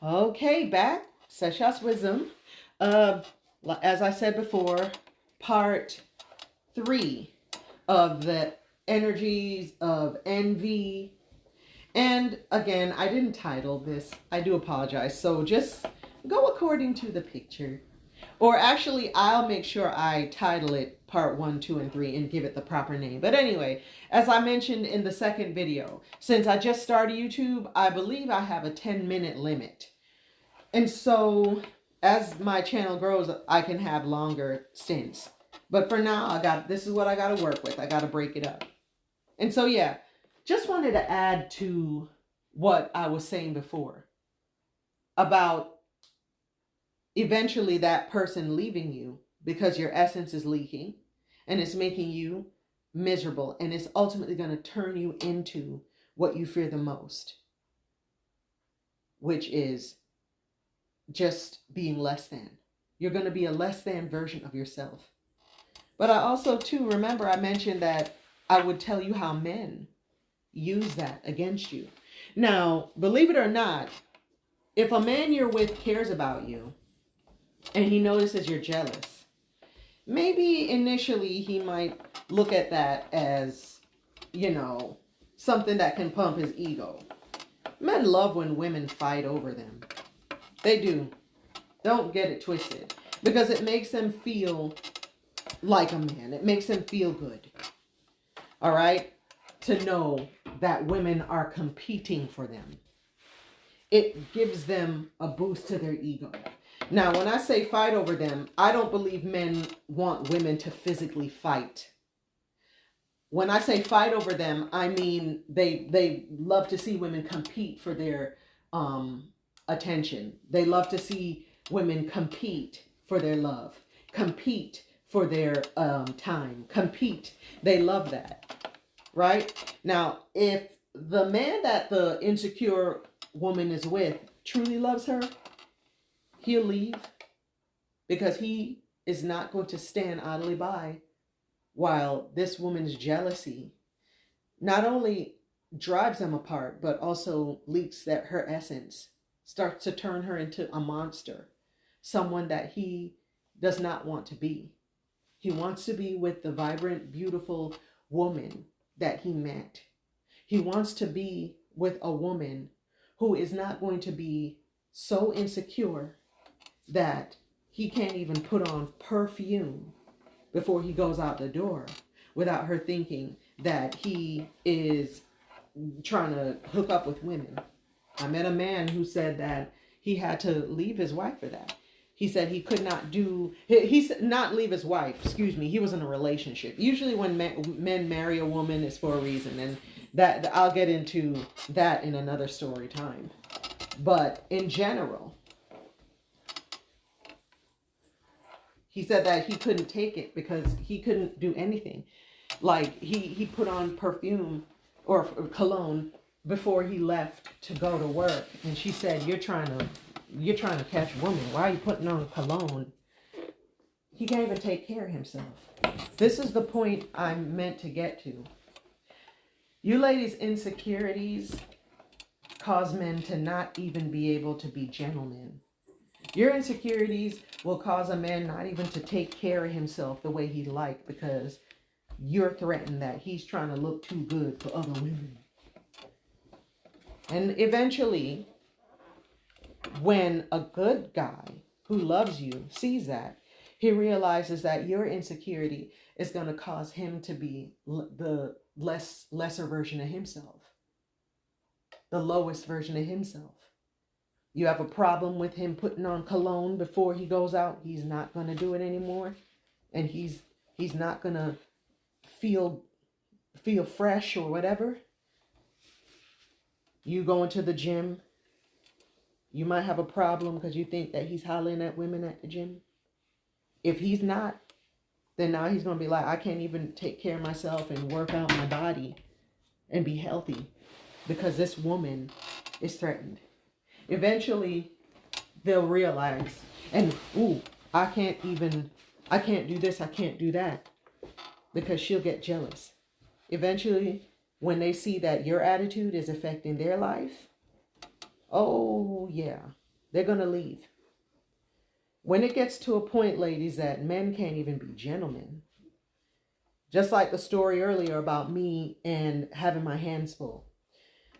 Okay, back. Sesha's Wisdom. Uh, as I said before, part 3 of the energies of envy. And again, I didn't title this. I do apologize. So just go according to the picture. Or actually, I'll make sure I title it part 1, 2, and 3 and give it the proper name. But anyway, as I mentioned in the second video, since I just started YouTube, I believe I have a 10-minute limit. And so as my channel grows, I can have longer stints. But for now, this is what I got to work with. I got to break it up. And so, yeah, just wanted to add to what I was saying before about eventually that person leaving you because your essence is leaking and it's making you miserable, and it's ultimately going to turn you into what you fear the most, which is just being less than. You're going to be a less than version of yourself. But I also, too, remember I mentioned that I would tell you how men use that against you. Now, believe it or not, if a man you're with cares about you and he notices you're jealous, maybe initially he might look at that as, something that can pump his ego. Men love when women fight over them. They do. Don't get it twisted. Because it makes them feel like a man. It makes them feel good. All right? To know that women are competing for them. It gives them a boost to their ego. Now, when I say fight over them, I don't believe men want women to physically fight. When I say fight over them, I mean they love to see women compete for their attention. They love to see women compete for their love, compete for their time, compete. They love that, right? Now, if the man that the insecure woman is with truly loves her, he'll leave because he is not going to stand idly by while this woman's jealousy not only drives them apart, but also leaks that her essence starts to turn her into a monster, someone that he does not want to be. He wants to be with the vibrant, beautiful woman that he met. He wants to be with a woman who is not going to be so insecure that he can't even put on perfume before he goes out the door without her thinking that he is trying to hook up with women. I met a man who said that he had to leave his wife for that. He said he could not do, he said not leave his wife, excuse me, he was in a relationship. Usually when men marry a woman, it's for a reason, and that I'll get into that in another story time. But in general, he said that he couldn't take it because he couldn't do anything. Like he put on perfume or cologne before he left to go to work. And she said, you're trying to catch women. Why are you putting on cologne? He can't even take care of himself. This is the point I'm meant to get to. You ladies' insecurities cause men to not even be able to be gentlemen. Your insecurities will cause a man not even to take care of himself the way he'd like because you're threatened that he's trying to look too good for other women. And eventually, when a good guy who loves you sees that, he realizes that your insecurity is going to cause him to be the lesser version of himself, the lowest version of himself. You have a problem with him putting on cologne before he goes out. He's not going to do it anymore. And he's not going to feel fresh or whatever. You go into the gym. You might have a problem because you think that he's hollering at women at the gym. If he's not, then now he's going to be like, I can't even take care of myself and work out my body and be healthy because this woman is threatened. Eventually, they'll realize, and I can't do this, I can't do that, because she'll get jealous. Eventually, when they see that your attitude is affecting their life, oh yeah, They're going to leave. When it gets to a point, ladies, that men can't even be gentlemen, just like the story earlier about me and having my hands full.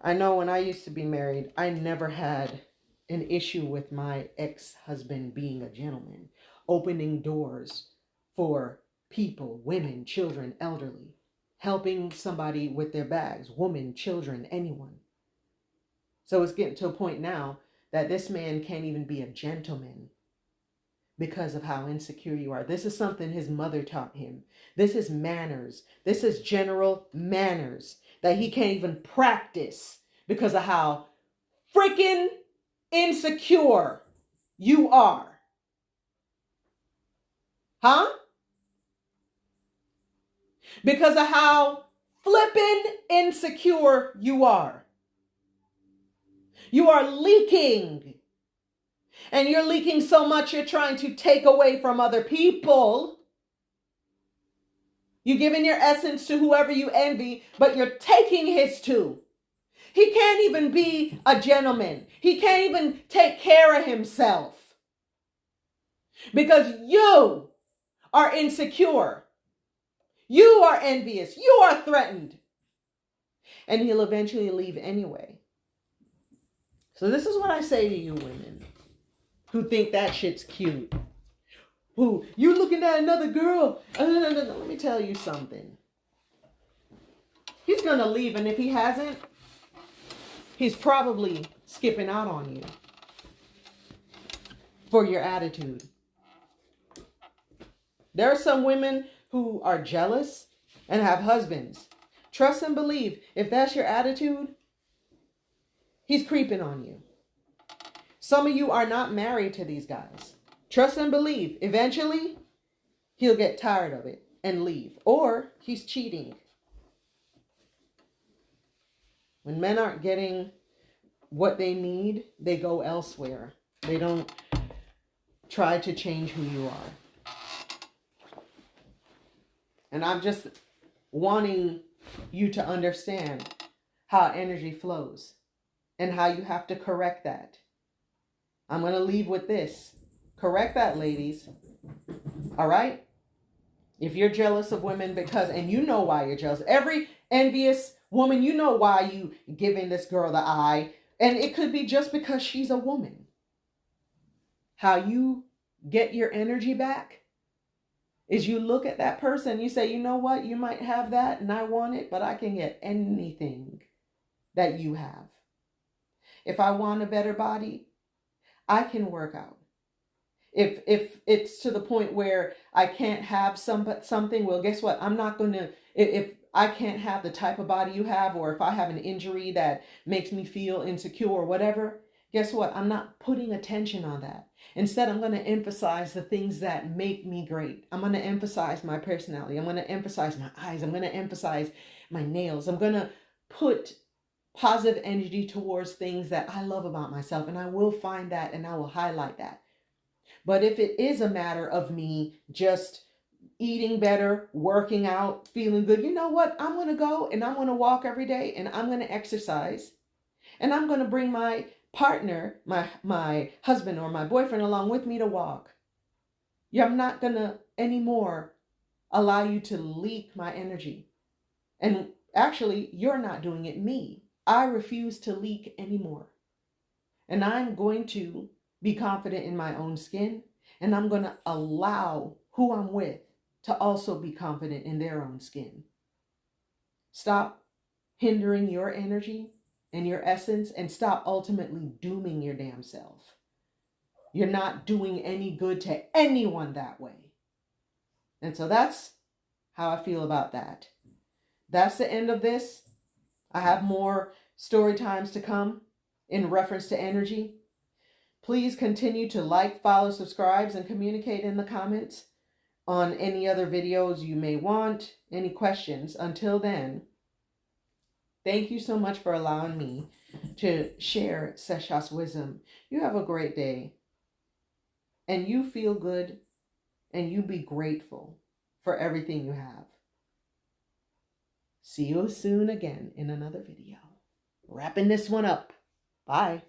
I know when I used to be married, I never had an issue with my ex-husband being a gentleman, opening doors for people, women, children, elderly, helping somebody with their bags, women, children, anyone. So it's getting to a point now that this man can't even be a gentleman because of how insecure you are. This is something his mother taught him. This is manners. This is general manners that he can't even practice because of how freaking insecure you are. Huh? Because of how flippin' insecure you are. You are leaking. And you're leaking so much you're trying to take away from other people. You're giving your essence to whoever you envy, but you're taking his too. He can't even be a gentleman. He can't even take care of himself. Because you are insecure. You are envious. You are threatened. And he'll eventually leave anyway. So this is what I say to you women who think that shit's cute. Who, you looking at another girl. Let me tell you something. He's going to leave, and if he hasn't, he's probably skipping out on you for your attitude. There are some women who are jealous and have husbands. Trust and believe, if that's your attitude, he's creeping on you. Some of you are not married to these guys. Trust and believe, eventually, he'll get tired of it and leave. Or he's cheating. When men aren't getting what they need, they go elsewhere. They don't try to change who you are. And I'm just wanting you to understand how energy flows and how you have to correct that. I'm going to leave with this. Correct that, ladies. All right? If you're jealous of women and you know why you're jealous. Every envious woman, you know why you giving this girl the eye. And it could be just because she's a woman. How you get your energy back is you look at that person, you say, you know what? You might have that and I want it, but I can get anything that you have. If I want a better body, I can work out. If it's to the point where I can't have something, well, guess what? I'm not going to, if I can't have the type of body you have, or if I have an injury that makes me feel insecure or whatever, guess what? I'm not putting attention on that. Instead, I'm going to emphasize the things that make me great. I'm going to emphasize my personality. I'm going to emphasize my eyes. I'm going to emphasize my nails. I'm going to put positive energy towards things that I love about myself. And I will find that and I will highlight that. But if it is a matter of me just eating better, working out, feeling good, you know what? I'm going to go and I'm going to walk every day and I'm going to exercise. And I'm going to bring my partner, my husband or my boyfriend along with me to walk. Yeah, I'm not going to anymore allow you to leak my energy. And actually, you're not doing it, me. I refuse to leak anymore. And I'm going to be confident in my own skin. And I'm going to allow who I'm with to also be confident in their own skin. Stop hindering your energy and your essence, and stop ultimately dooming your damn self. You're not doing any good to anyone that way. And so that's how I feel about that. That's the end of this. I have more story times to come in reference to energy. Please continue to like, follow, subscribe, and communicate in the comments on any other videos you may want, any questions. Until then, thank you so much for allowing me to share Seshas wisdom. You have a great day. And you feel good. And you be grateful for everything you have. See you soon again in another video. Wrapping this one up. Bye.